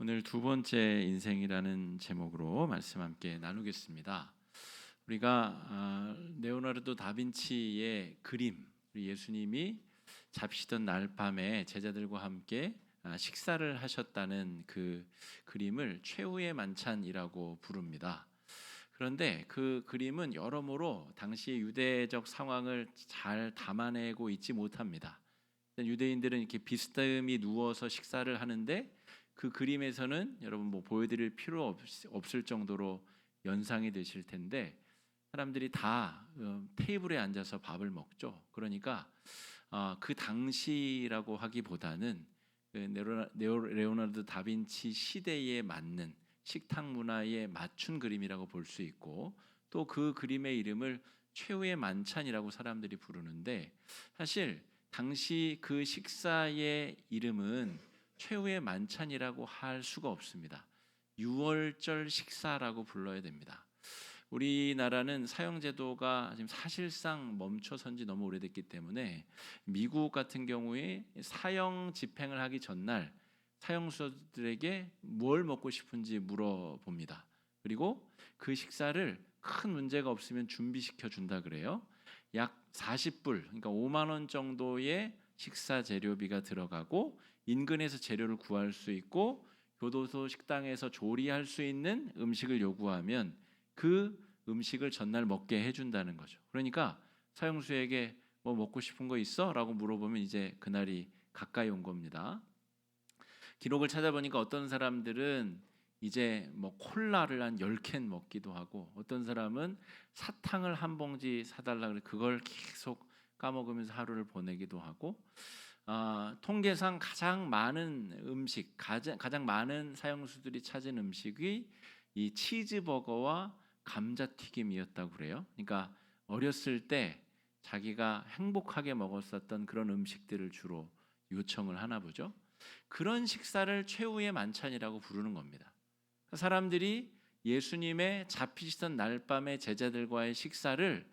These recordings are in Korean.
오늘 두 번째 인생이라는 제목으로 말씀 함께 나누겠습니다. 우리가 레오나르도 다빈치의 그림, 예수님이 잡히던 날 밤에 제자들과 함께 식사를 하셨다는 그 그림을 최후의 만찬이라고 부릅니다. 그런데 그 그림은 여러모로 당시의 유대적 상황을 잘 담아내고 있지 못합니다. 유대인들은 이렇게 비스듬히 누워서 식사를 하는데 그 그림에서는 여러분 뭐 보여드릴 필요 없을 정도로 연상이 되실 텐데 사람들이 다 테이블에 앉아서 밥을 먹죠. 그러니까 그 당시라고 하기보다는 레오나르도 다빈치 시대에 맞는 식탁 문화에 맞춘 그림이라고 볼 수 있고, 또 그 그림의 이름을 최후의 만찬이라고 사람들이 부르는데, 사실 당시 그 식사의 이름은 최후의 만찬이라고 할 수가 없습니다. 유월절 식사라고 불러야 됩니다. 우리나라는 사형제도가 지금 사실상 멈춰선 지 너무 오래됐기 때문에 미국 같은 경우에 사형 집행을 하기 전날 사형수들에게 뭘 먹고 싶은지 물어봅니다. 그리고 그 식사를 큰 문제가 없으면 준비시켜 준다 그래요. 약 40불, 그러니까 5만 원 정도의 식사 재료비가 들어가고, 인근에서 재료를 구할 수 있고 교도소 식당에서 조리할 수 있는 음식을 요구하면 그 음식을 전날 먹게 해준다는 거죠. 그러니까 사형수에게 뭐 먹고 싶은 거 있어? 라고 물어보면 이제 그날이 가까이 온 겁니다. 기록을 찾아보니까 어떤 사람들은 이제 뭐 콜라를 한 10캔 먹기도 하고, 어떤 사람은 사탕을 한 봉지 사달라 그래 그걸 계속 까먹으면서 하루를 보내기도 하고, 통계상 가장 많은 음식, 가장 많은 사형수들이 찾은 음식이 이 치즈버거와 감자튀김이었다고 그래요. 그러니까 어렸을 때 자기가 행복하게 먹었었던 그런 음식들을 주로 요청을 하나 보죠. 그런 식사를 최후의 만찬이라고 부르는 겁니다. 사람들이 예수님의 잡히시던 날 밤에 제자들과의 식사를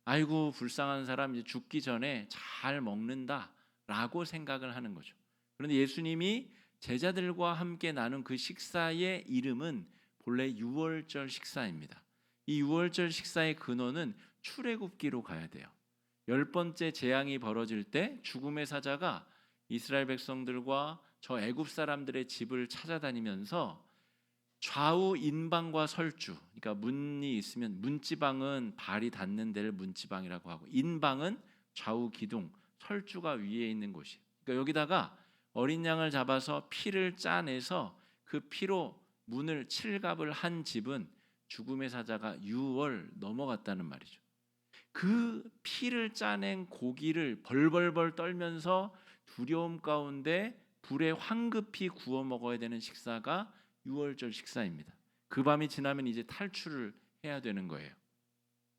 아이고 불쌍한 사람 이제 죽기 전에 잘 먹는다라고 생각을 하는 거죠. 그런데 예수님이 제자들과 함께 나눈 그 식사의 이름은 본래 유월절 식사입니다. 이 유월절 식사의 근원은 출애굽기로 가야 돼요. 10번째 재앙이 벌어질 때 죽음의 사자가 이스라엘 백성들과 저 애굽 사람들의 집을 찾아다니면서 좌우 인방과 설주, 그러니까 문이 있으면 문지방은 발이 닿는 데를 문지방이라고 하고, 인방은 좌우 기둥, 설주가 위에 있는 곳이. 그러니까 여기다가 어린 양을 잡아서 피를 짜내서 그 피로 문을 칠갑을 한 집은 죽음의 사자가 6월 넘어갔다는 말이죠. 그 피를 짜낸 고기를 벌벌벌 떨면서 두려움 가운데 불에 황급히 구워 먹어야 되는 식사가 유월절 식사입니다. 그 밤이 지나면 이제 탈출을 해야 되는 거예요.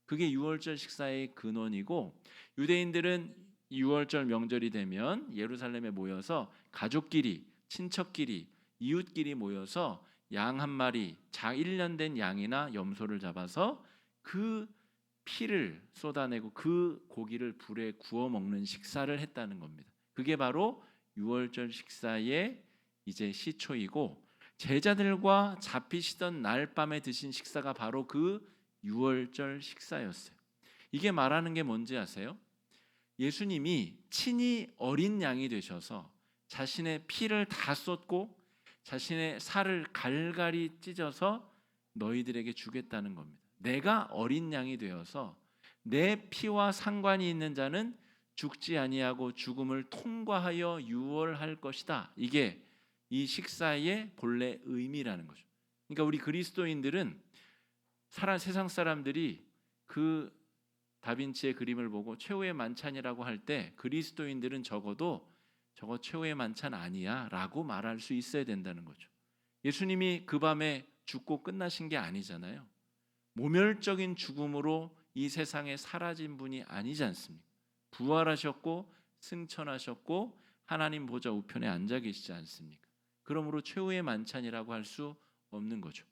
그게 유월절 식사의 근원이고, 유대인들은 유월절 명절이 되면 예루살렘에 모여서 가족끼리, 친척끼리, 이웃끼리 모여서 양 한 마리, 1년 된 양이나 염소를 잡아서 그 피를 쏟아내고 그 고기를 불에 구워 먹는 식사를 했다는 겁니다. 그게 바로 유월절 식사의 이제 시초이고, 제자들과 잡히시던 날 밤에 드신 식사가 바로 그 유월절 식사였어요. 이게 말하는 게 뭔지 아세요? 예수님이 친히 어린 양이 되셔서 자신의 피를 다 쏟고 자신의 살을 갈갈이 찢어서 너희들에게 주겠다는 겁니다. 내가 어린 양이 되어서 내 피와 상관이 있는 자는 죽지 아니하고 죽음을 통과하여 유월할 것이다. 이게 이 식사의 본래 의미라는 거죠. 그러니까 우리 그리스도인들은 세상 사람들이 그 다빈치의 그림을 보고 최후의 만찬이라고 할 때 그리스도인들은 적어도 저거 최후의 만찬 아니야 라고 말할 수 있어야 된다는 거죠. 예수님이 그 밤에 죽고 끝나신 게 아니잖아요. 모멸적인 죽음으로 이 세상에 사라진 분이 아니지 않습니까? 부활하셨고 승천하셨고 하나님 보좌 우편에 앉아 계시지 않습니까? 그러므로 최후의 만찬이라고 할 수 없는 거죠.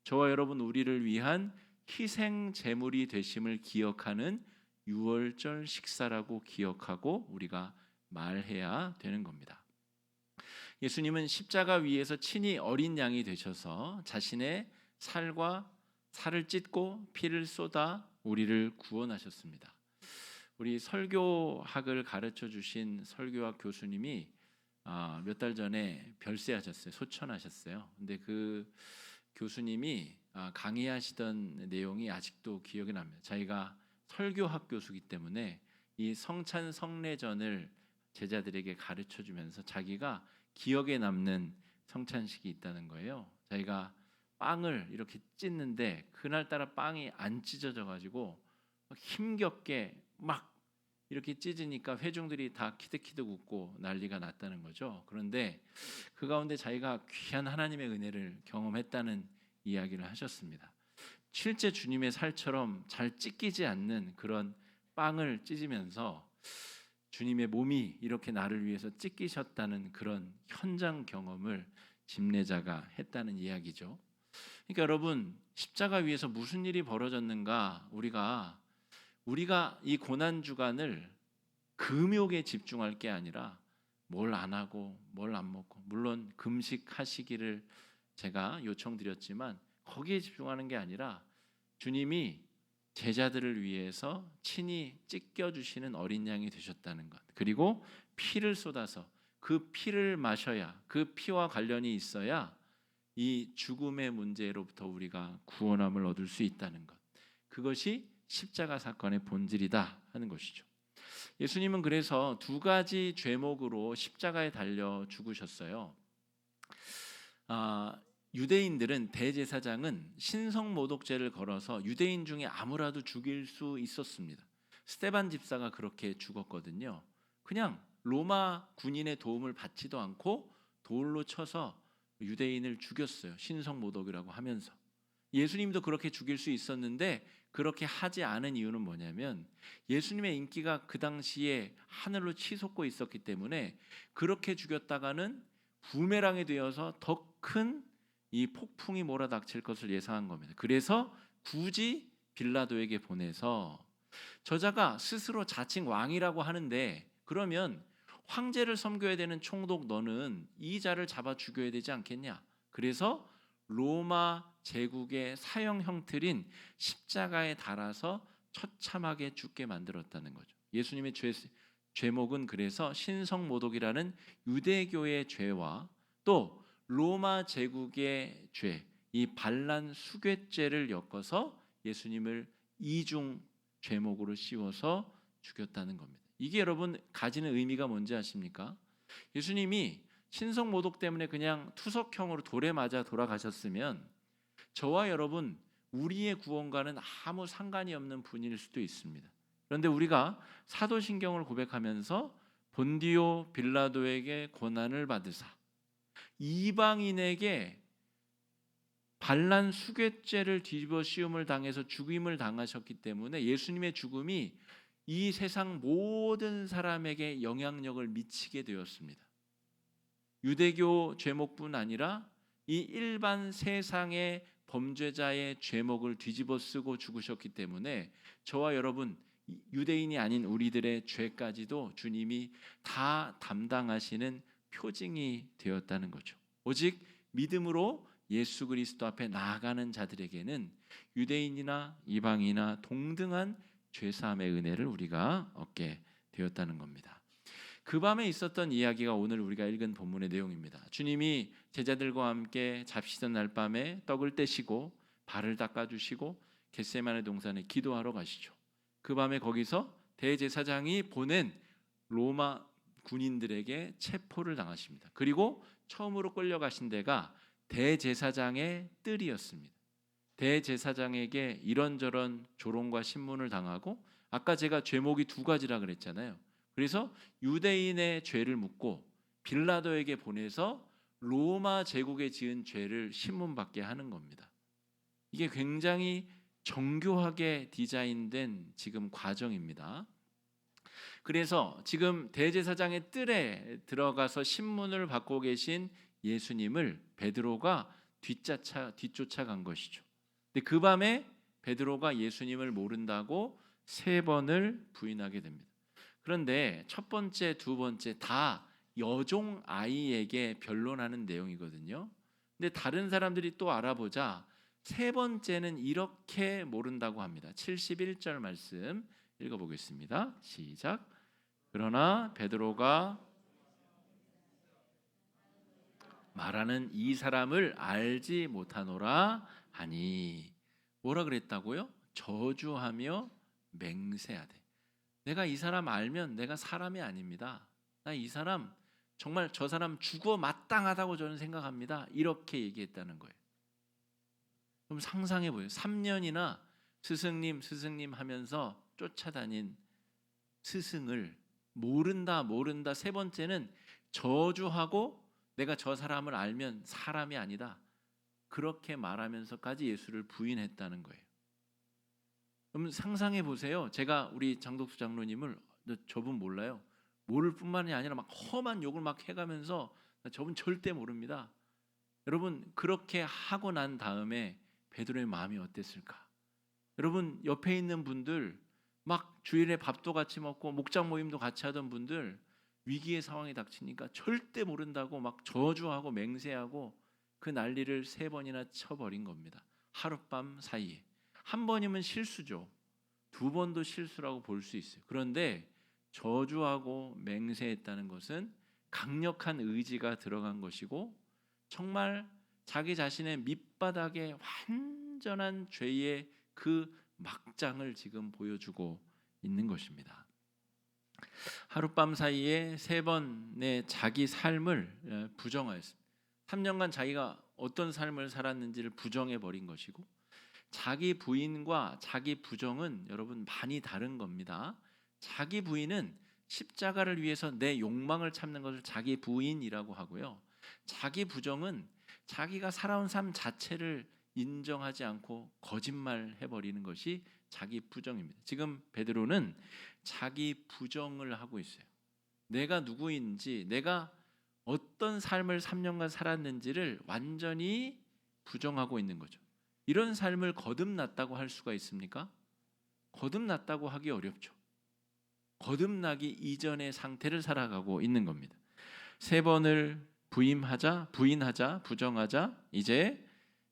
저와 여러분 우리를 위한 희생 제물이 되심을 기억하는 유월절 식사라고 기억하고 우리가 말해야 되는 겁니다. 예수님은 십자가 위에서 친히 어린 양이 되셔서 자신의 살을 찢고 피를 쏟아 우리를 구원하셨습니다. 우리 설교학을 가르쳐 주신 설교학 교수님이 몇 달 전에 별세하셨어요. 소천하셨어요. 근데 그 교수님이 강의하시던 내용이 아직도 기억이 납니다. 자기가 설교학 교수이기 때문에 이 성찬 성례전을 제자들에게 가르쳐 주면서 자기가 기억에 남는 성찬식이 있다는 거예요. 자기가 빵을 이렇게 찢는데 그날따라 빵이 안 찢어져 가지고 힘겹게 막 이렇게 찢으니까 회중들이 다 키득키득 웃고 난리가 났다는 거죠. 그런데 그 가운데 자기가 귀한 하나님의 은혜를 경험했다는 이야기를 하셨습니다. 실제 주님의 살처럼 잘 찢기지 않는 그런 빵을 찢으면서 주님의 몸이 이렇게 나를 위해서 찢기셨다는 그런 현장 경험을 집례자가 했다는 이야기죠. 그러니까 여러분, 십자가 위에서 무슨 일이 벌어졌는가, 우리가 이 고난 주간을 금욕에 집중할 게 아니라 뭘 안 하고 뭘 안 먹고, 물론 금식하시기를 제가 요청드렸지만 거기에 집중하는 게 아니라 주님이 제자들을 위해서 친히 찢겨주시는 어린 양이 되셨다는 것, 그리고 피를 쏟아서 그 피를 마셔야, 그 피와 관련이 있어야 이 죽음의 문제로부터 우리가 구원함을 얻을 수 있다는 것, 그것이 십자가 사건의 본질이다 하는 것이죠. 예수님은 그래서 두 가지 죄목으로 십자가에 달려 죽으셨어요. 유대인들은 대제사장은 신성모독죄를 걸어서 유대인 중에 아무라도 죽일 수 있었습니다. 스데반 집사가 그렇게 죽었거든요. 그냥 로마 군인의 도움을 받지도 않고 돌로 쳐서 유대인을 죽였어요. 신성모독이라고 하면서. 예수님도 그렇게 죽일 수 있었는데 그렇게 하지 않은 이유는 뭐냐면 예수님의 인기가 그 당시에 하늘로 치솟고 있었기 때문에 그렇게 죽였다가는 부메랑이 되어서 더 큰 이 폭풍이 몰아닥칠 것을 예상한 겁니다. 그래서 굳이 빌라도에게 보내서, 저자가 스스로 자칭 왕이라고 하는데 그러면 황제를 섬겨야 되는 총독 너는 이 자를 잡아 죽여야 되지 않겠냐. 그래서 로마 제국의 사형 형틀인 십자가에 달아서 처참하게 죽게 만들었다는 거죠. 예수님의 죄목은 그래서 신성모독이라는 유대교의 죄와 또 로마 제국의 죄, 이 반란 수괴죄를 엮어서 예수님을 이중 죄목으로 씌워서 죽였다는 겁니다. 이게 여러분 가지는 의미가 뭔지 아십니까? 예수님이 신성모독 때문에 그냥 투석형으로 돌에 맞아 돌아가셨으면 저와 여러분, 우리의 구원과는 아무 상관이 없는 분일 수도 있습니다. 그런데 우리가 사도신경을 고백하면서 본디오 빌라도에게 고난을 받으사 이방인에게 반란 수괴죄를 뒤집어 씌움을 당해서 죽임을 당하셨기 때문에 예수님의 죽음이 이 세상 모든 사람에게 영향력을 미치게 되었습니다. 유대교 죄목뿐 아니라 이 일반 세상의 범죄자의 죄목을 뒤집어 쓰고 죽으셨기 때문에 저와 여러분, 유대인이 아닌 우리들의 죄까지도 주님이 다 담당하시는 표징이 되었다는 거죠. 오직 믿음으로 예수 그리스도 앞에 나아가는 자들에게는 유대인이나 이방이나 동등한 죄사함의 은혜를 우리가 얻게 되었다는 겁니다. 그 밤에 있었던 이야기가 오늘 우리가 읽은 본문의 내용입니다. 주님이 제자들과 함께 잡시던 날 밤에 떡을 떼시고 발을 닦아주시고 겟세마네 동산에 기도하러 가시죠. 그 밤에 거기서 대제사장이 보낸 로마 군인들에게 체포를 당하십니다. 그리고 처음으로 끌려가신 데가 대제사장의 뜰이었습니다. 대제사장에게 이런저런 조롱과 신문을 당하고, 아까 제가 죄목이 두 가지라 그랬잖아요. 그래서 유대인의 죄를 묻고 빌라도에게 보내서 로마 제국에 지은 죄를 신문받게 하는 겁니다. 이게 굉장히 정교하게 디자인된 지금 과정입니다. 그래서 지금 대제사장의 뜰에 들어가서 신문을 받고 계신 예수님을 베드로가 뒤쫓아간 것이죠. 근데 그 밤에 베드로가 예수님을 모른다고 3번을 부인하게 됩니다. 그런데 첫 번째, 두 번째 다 여종 아이에게 변론하는 내용이거든요. 근데 다른 사람들이 또 알아보자 세 번째는 이렇게 모른다고 합니다. 71절 말씀 읽어보겠습니다. 시작. 그러나 베드로가 말하는 이 사람을 알지 못하노라 하니, 뭐라 그랬다고요? 저주하며 맹세하되. 내가 이 사람 알면 내가 사람이 아닙니다. 나 이 사람 정말 저 사람 죽어 마땅하다고 저는 생각합니다. 이렇게 얘기했다는 거예요. 그럼 상상해 보세요. 3년이나 스승님 하면서 쫓아다닌 스승을 모른다 세 번째는 저주하고 내가 저 사람을 알면 사람이 아니다, 그렇게 말하면서까지 예수를 부인했다는 거예요. 그럼 상상해 보세요. 제가 우리 장덕수 장로님을 저분 몰라요. 모를 뿐만이 아니라 막 험한 욕을 막 해가면서 저분 절대 모릅니다. 여러분 그렇게 하고 난 다음에 베드로의 마음이 어땠을까? 여러분 옆에 있는 분들, 막 주일에 밥도 같이 먹고 목장 모임도 같이 하던 분들, 위기의 상황이 닥치니까 절대 모른다고 막 저주하고 맹세하고 그 난리를 3번이나 쳐버린 겁니다. 하룻밤 사이에. 한 번이면 실수죠. 2번도 실수라고 볼 수 있어요. 그런데 저주하고 맹세했다는 것은 강력한 의지가 들어간 것이고, 정말 자기 자신의 밑바닥에 완전한 죄의 그 막장을 지금 보여주고 있는 것입니다. 하룻밤 사이에 3번의 자기 삶을 부정하였습니다. 3년간 자기가 어떤 삶을 살았는지를 부정해 버린 것이고, 자기 부인과 자기 부정은 여러분 많이 다른 겁니다. 자기 부인은 십자가를 위해서 내 욕망을 참는 것을 자기 부인이라고 하고요. 자기 부정은 자기가 살아온 삶 자체를 인정하지 않고 거짓말해 버리는 것이 자기 부정입니다. 지금 베드로는 자기 부정을 하고 있어요. 내가 누구인지, 내가 어떤 삶을 3년간 살았는지를 완전히 부정하고 있는 거죠. 이런 삶을 거듭났다고 할 수가 있습니까? 거듭났다고 하기 어렵죠. 거듭나기 이전의 상태를 살아가고 있는 겁니다. 3번을 부인하자, 부정하자, 이제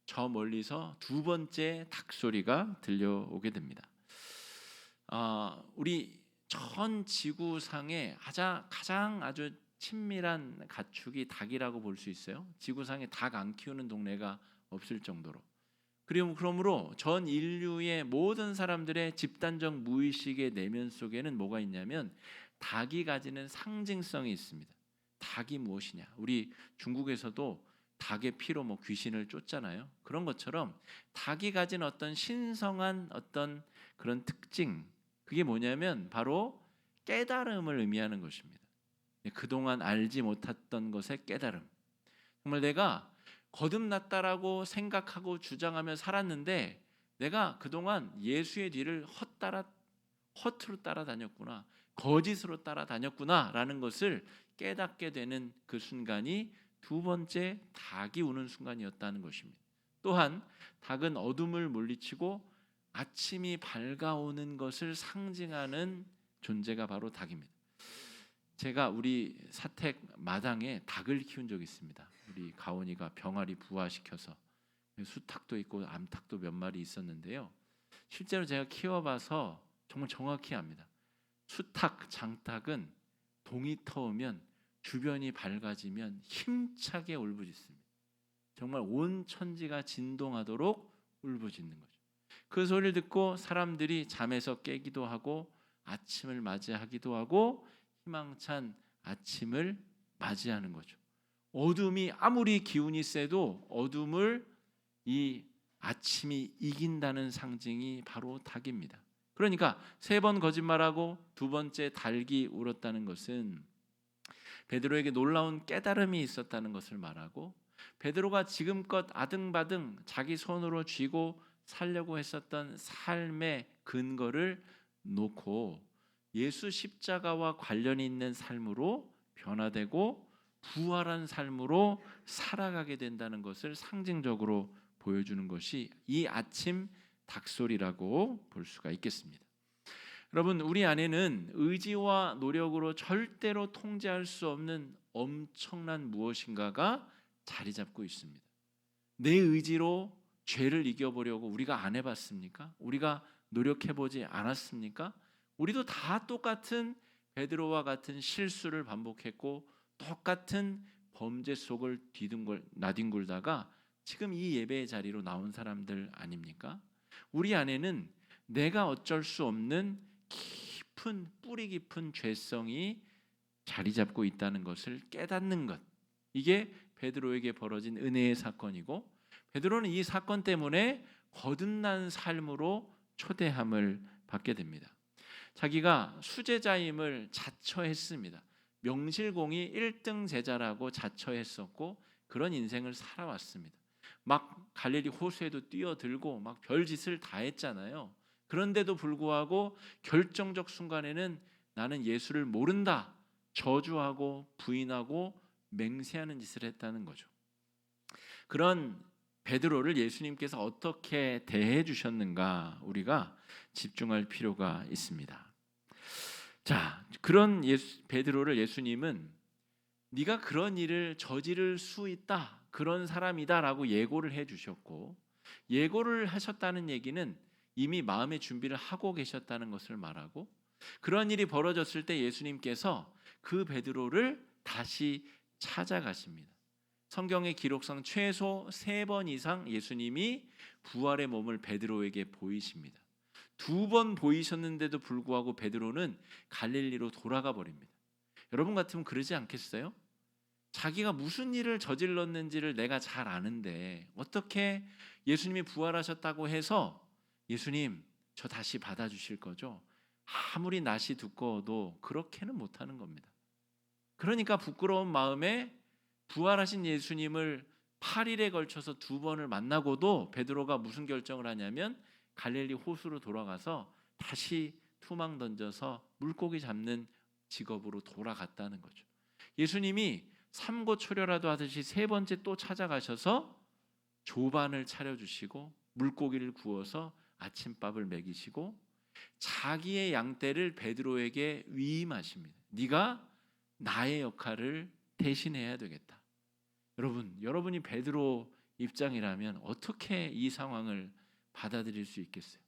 저 멀리서 2번째 닭소리가 들려오게 됩니다. 우리 전 지구상에 가장 아주 친밀한 가축이 닭이라고 볼 수 있어요. 지구상에 닭 안 키우는 동네가 없을 정도로. 그러므로 전 인류의 모든 사람들의 집단적 무의식의 내면 속에는 뭐가 있냐면 닭이 가지는 상징성이 있습니다. 닭이 무엇이냐? 우리 중국에서도 닭의 피로 귀신을 쫓잖아요. 그런 것처럼 닭이 가진 어떤 신성한 어떤 그런 특징, 그게 뭐냐면 바로 깨달음을 의미하는 것입니다. 그동안 알지 못했던 것의 깨달음. 정말 내가 거듭났다라고 생각하고 주장하며 살았는데 내가 그동안 예수의 뒤를 허투루 따라다녔구나, 거짓으로 따라다녔구나 라는 것을 깨닫게 되는 그 순간이 2번째 닭이 우는 순간이었다는 것입니다. 또한 닭은 어둠을 물리치고 아침이 밝아오는 것을 상징하는 존재가 바로 닭입니다. 제가 우리 사택 마당에 닭을 키운 적이 있습니다. 우리 가온이가 병아리 부화시켜서 수탉도 있고 암탉도 몇 마리 있었는데요. 실제로 제가 키워봐서 정말 정확히 압니다. 수탉, 장탉은 동이 터오면 주변이 밝아지면 힘차게 울부짖습니다. 정말 온 천지가 진동하도록 울부짖는 거죠. 그 소리를 듣고 사람들이 잠에서 깨기도 하고 아침을 맞이하기도 하고 희망찬 아침을 맞이하는 거죠. 어둠이 아무리 기운이 세도 어둠을 이 아침이 이긴다는 상징이 바로 닭입니다. 그러니까 3번 거짓말하고 2번째 닭이 울었다는 것은 베드로에게 놀라운 깨달음이 있었다는 것을 말하고, 베드로가 지금껏 아등바등 자기 손으로 쥐고 살려고 했었던 삶의 근거를 놓고 예수 십자가와 관련이 있는 삶으로 변화되고 부활한 삶으로 살아가게 된다는 것을 상징적으로 보여주는 것이 이 아침 닭소리라고 볼 수가 있겠습니다. 여러분, 우리 안에는 의지와 노력으로 절대로 통제할 수 없는 엄청난 무엇인가가 자리 잡고 있습니다. 내 의지로 죄를 이겨보려고 우리가 안 해봤습니까? 우리가 노력해보지 않았습니까? 우리도 다 똑같은 베드로와 같은 실수를 반복했고 똑같은 범죄 속을 나뒹굴다가 지금 이 예배의 자리로 나온 사람들 아닙니까? 우리 안에는 내가 어쩔 수 없는 깊은 뿌리 깊은 죄성이 자리 잡고 있다는 것을 깨닫는 것, 이게 베드로에게 벌어진 은혜의 사건이고, 베드로는 이 사건 때문에 거듭난 삶으로 초대함을 받게 됩니다. 자기가 수제자임을 자처했습니다. 명실공히 1등 제자라고 자처했었고 그런 인생을 살아왔습니다. 막 갈릴리 호수에도 뛰어들고 막 별짓을 다 했잖아요. 그런데도 불구하고 결정적 순간에는 나는 예수를 모른다, 저주하고 부인하고 맹세하는 짓을 했다는 거죠. 그런 베드로를 예수님께서 어떻게 대해 주셨는가 우리가 집중할 필요가 있습니다. 자, 그런 베드로를 예수님은 네가 그런 일을 저지를 수 있다, 그런 사람이다라고 예고를 해 주셨고, 예고를 하셨다는 얘기는 이미 마음의 준비를 하고 계셨다는 것을 말하고, 그런 일이 벌어졌을 때 예수님께서 그 베드로를 다시 찾아가십니다. 성경의 기록상 최소 3번 이상 예수님이 부활의 몸을 베드로에게 보이십니다. 2번 보이셨는데도 불구하고 베드로는 갈릴리로 돌아가 버립니다. 여러분 같으면 그러지 않겠어요? 자기가 무슨 일을 저질렀는지를 내가 잘 아는데 어떻게 예수님이 부활하셨다고 해서 예수님 저 다시 받아주실 거죠? 아무리 낯이 두꺼워도 그렇게는 못하는 겁니다. 그러니까 부끄러운 마음에 부활하신 예수님을 8일에 걸쳐서 2번을 만나고도 베드로가 무슨 결정을 하냐면 갈릴리 호수로 돌아가서 다시 투망 던져서 물고기 잡는 직업으로 돌아갔다는 거죠. 예수님이 삼고초려라도 하듯이 3번째 또 찾아가셔서 조반을 차려주시고 물고기를 구워서 아침밥을 먹이시고 자기의 양떼를 베드로에게 위임하십니다. 네가 나의 역할을 대신해야 되겠다. 여러분이 베드로 입장이라면 어떻게 이 상황을 받아들일 수 있겠어요?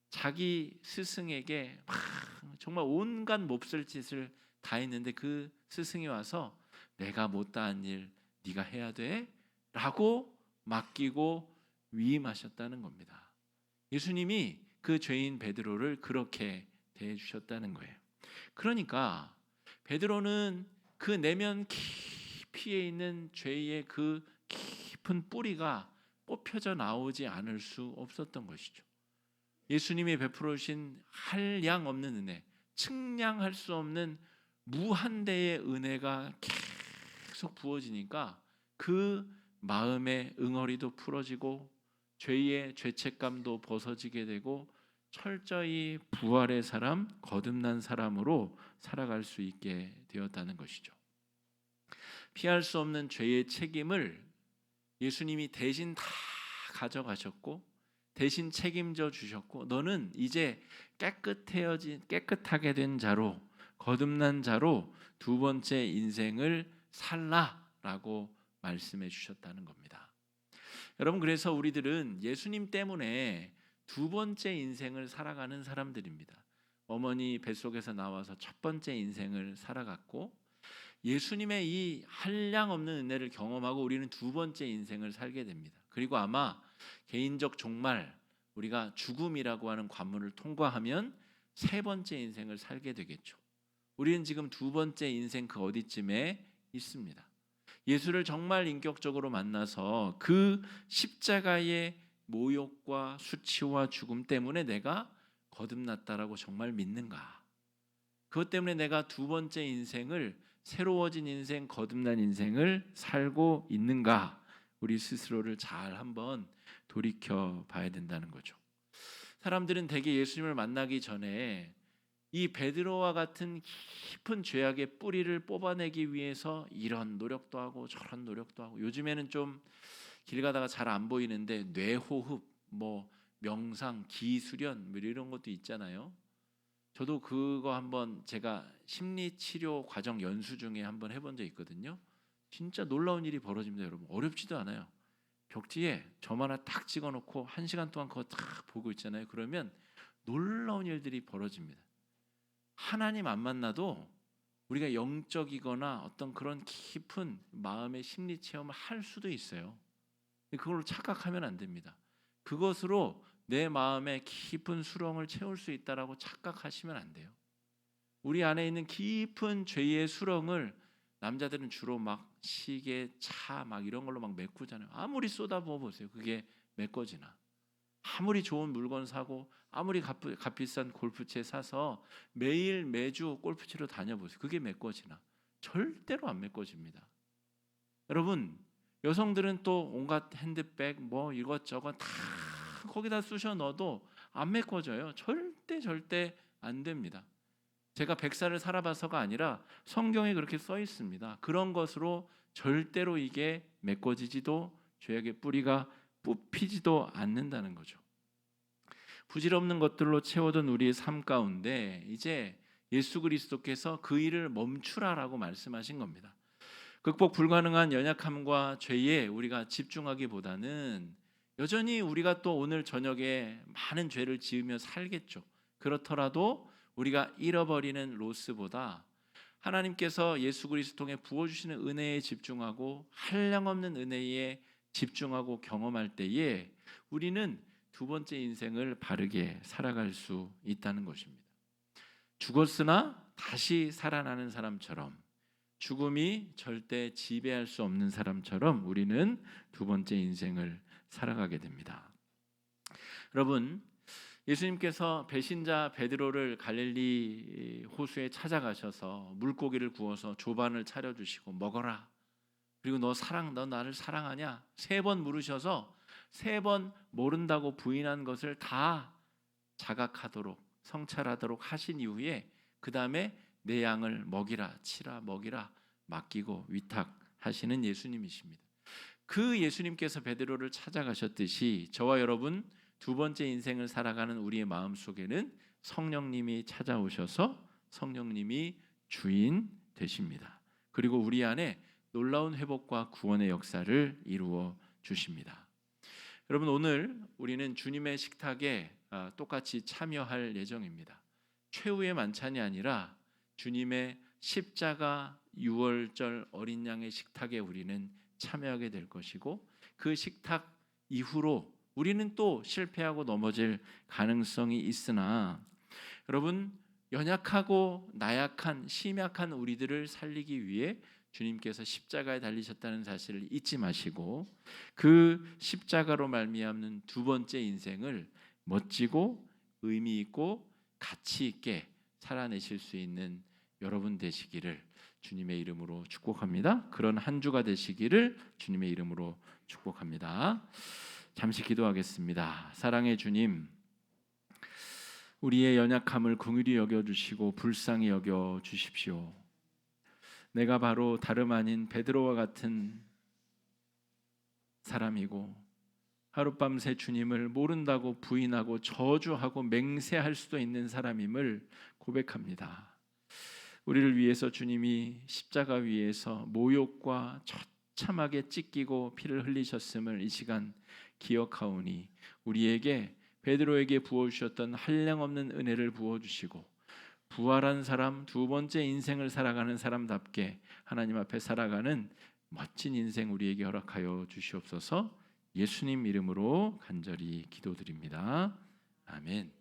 자기 스승에게 막 정말 온갖 몹쓸 짓을 다 했는데 그 스승이 와서 내가 못다한 일 네가 해야 돼? 라고 맡기고 위임하셨다는 겁니다. 예수님이 그 죄인 베드로를 그렇게 대해 주셨다는 거예요. 그러니까 베드로는 그 내면 깊이에 있는 죄의 그 깊은 뿌리가 뽑혀져 나오지 않을 수 없었던 것이죠. 예수님이 베풀어 주신 한량 없는 은혜, 측량할 수 없는 무한대의 은혜가 계속 부어지니까 그 마음의 응어리도 풀어지고 죄의 죄책감도 벗어지게 되고 철저히 부활의 사람, 거듭난 사람으로 살아갈 수 있게 되었다는 것이죠. 피할 수 없는 죄의 책임을 예수님이 대신 다 가져가셨고 대신 책임져 주셨고, 너는 이제 깨끗하게 된 자로, 거듭난 자로 2번째 인생을 살라라고 말씀해 주셨다는 겁니다. 여러분, 그래서 우리들은 예수님 때문에 2번째 인생을 살아가는 사람들입니다. 어머니 뱃속에서 나와서 1번째 인생을 살아갔고 예수님의 이 한량없는 은혜를 경험하고 우리는 2번째 인생을 살게 됩니다. 그리고 아마 개인적 종말, 우리가 죽음이라고 하는 관문을 통과하면 3번째 인생을 살게 되겠죠. 우리는 지금 2번째 인생 그 어디쯤에 있습니다. 예수를 정말 인격적으로 만나서 그 십자가의 모욕과 수치와 죽음 때문에 내가 거듭났다라고 정말 믿는가? 그것 때문에 내가 2번째 인생을, 새로워진 인생, 거듭난 인생을 살고 있는가? 우리 스스로를 잘 한번 돌이켜 봐야 된다는 거죠. 사람들은 대개 예수님을 만나기 전에 이 베드로와 같은 깊은 죄악의 뿌리를 뽑아내기 위해서 이런 노력도 하고 저런 노력도 하고, 요즘에는 좀 길 가다가 잘 안 보이는데 뇌호흡, 명상, 기수련 이런 것도 있잖아요. 저도 그거 한번 제가 심리 치료 과정 연수 중에 한번 해본 적 있거든요. 진짜 놀라운 일이 벌어집니다, 여러분. 어렵지도 않아요. 벽지에 점 하나 딱 찍어놓고 1시간 동안 그거 딱 보고 있잖아요. 그러면 놀라운 일들이 벌어집니다. 하나님 안 만나도 우리가 영적이거나 어떤 그런 깊은 마음의 심리 체험을 할 수도 있어요. 그걸로 착각하면 안 됩니다. 그것으로 내 마음의 깊은 수렁을 채울 수 있다라고 착각하시면 안 돼요. 우리 안에 있는 깊은 죄의 수렁을 남자들은 주로 막 시계, 차 막 이런 걸로 막 메꾸잖아요. 아무리 쏟아부어 보세요. 그게 메꿔지나. 아무리 좋은 물건 사고 아무리 값비싼 골프채 사서 매일 매주 골프치러 다녀보세요. 그게 메꿔지나? 절대로 안 메꿔집니다. 여러분, 여성들은 또 온갖 핸드백 뭐 이것저것 다 거기다 쑤셔 넣어도 안 메꿔져요. 절대 안 됩니다. 제가 100살을 살아봐서가 아니라 성경에 그렇게 써 있습니다. 그런 것으로 절대로 이게 메꿔지지도 죄악의 뿌리가 뽑히지도 않는다는 거죠. 부질없는 것들로 채워둔 우리의 삶 가운데 이제 예수 그리스도께서 그 일을 멈추라라고 말씀하신 겁니다. 극복 불가능한 연약함과 죄에 우리가 집중하기보다는 여전히 우리가 또 오늘 저녁에 많은 죄를 지으며 살겠죠. 그렇더라도 우리가 잃어버리는 로스보다 하나님께서 예수 그리스도 통해 부어주시는 은혜에 집중하고 한량없는 은혜에 집중하고 경험할 때에 우리는 두 번째 인생을 바르게 살아갈 수 있다는 것입니다. 죽었으나 다시 살아나는 사람처럼, 죽음이 절대 지배할 수 없는 사람처럼 우리는 두 번째 인생을 살아가게 됩니다. 여러분, 예수님께서 배신자 베드로를 갈릴리 호수에 찾아가셔서 물고기를 구워서 조반을 차려주시고 먹어라. 그리고 너 나를 사랑하냐? 3번 물으셔서 3번 모른다고 부인한 것을 다 자각하도록 성찰하도록 하신 이후에 그 다음에 내 양을 먹이라, 치라, 먹이라 맡기고 위탁하시는 예수님이십니다. 그 예수님께서 베드로를 찾아가셨듯이 저와 여러분 두 번째 인생을 살아가는 우리의 마음 속에는 성령님이 찾아오셔서 성령님이 주인 되십니다. 그리고 우리 안에 놀라운 회복과 구원의 역사를 이루어 주십니다. 여러분, 오늘 우리는 주님의 식탁에 똑같이 참여할 예정입니다. 최후의 만찬이 아니라 주님의 십자가 유월절 어린 양의 식탁에 우리는 참여하게 될 것이고, 그 식탁 이후로 우리는 또 실패하고 넘어질 가능성이 있으나, 여러분, 연약하고 나약한 심약한 우리들을 살리기 위해 주님께서 십자가에 달리셨다는 사실을 잊지 마시고 그 십자가로 말미암는 두 번째 인생을 멋지고 의미 있고 가치 있게 살아내실 수 있는 여러분 되시기를 주님의 이름으로 축복합니다. 그런 한 주가 되시기를 주님의 이름으로 축복합니다. 잠시 기도하겠습니다. 사랑의 주님, 우리의 연약함을 긍휼히 여겨주시고 불쌍히 여겨주십시오. 내가 바로 다름 아닌 베드로와 같은 사람이고 하룻밤새 주님을 모른다고 부인하고 저주하고 맹세할 수도 있는 사람임을 고백합니다. 우리를 위해서 주님이 십자가 위에서 모욕과 처참하게 찢기고 피를 흘리셨음을 이 시간 기억하오니 우리에게 베드로에게 부어주셨던 한량없는 은혜를 부어주시고 부활한 사람, 두 번째 인생을 살아가는 사람답게 하나님 앞에 살아가는 멋진 인생 우리에게 허락하여 주시옵소서. 예수님 이름으로 간절히 기도드립니다. 아멘.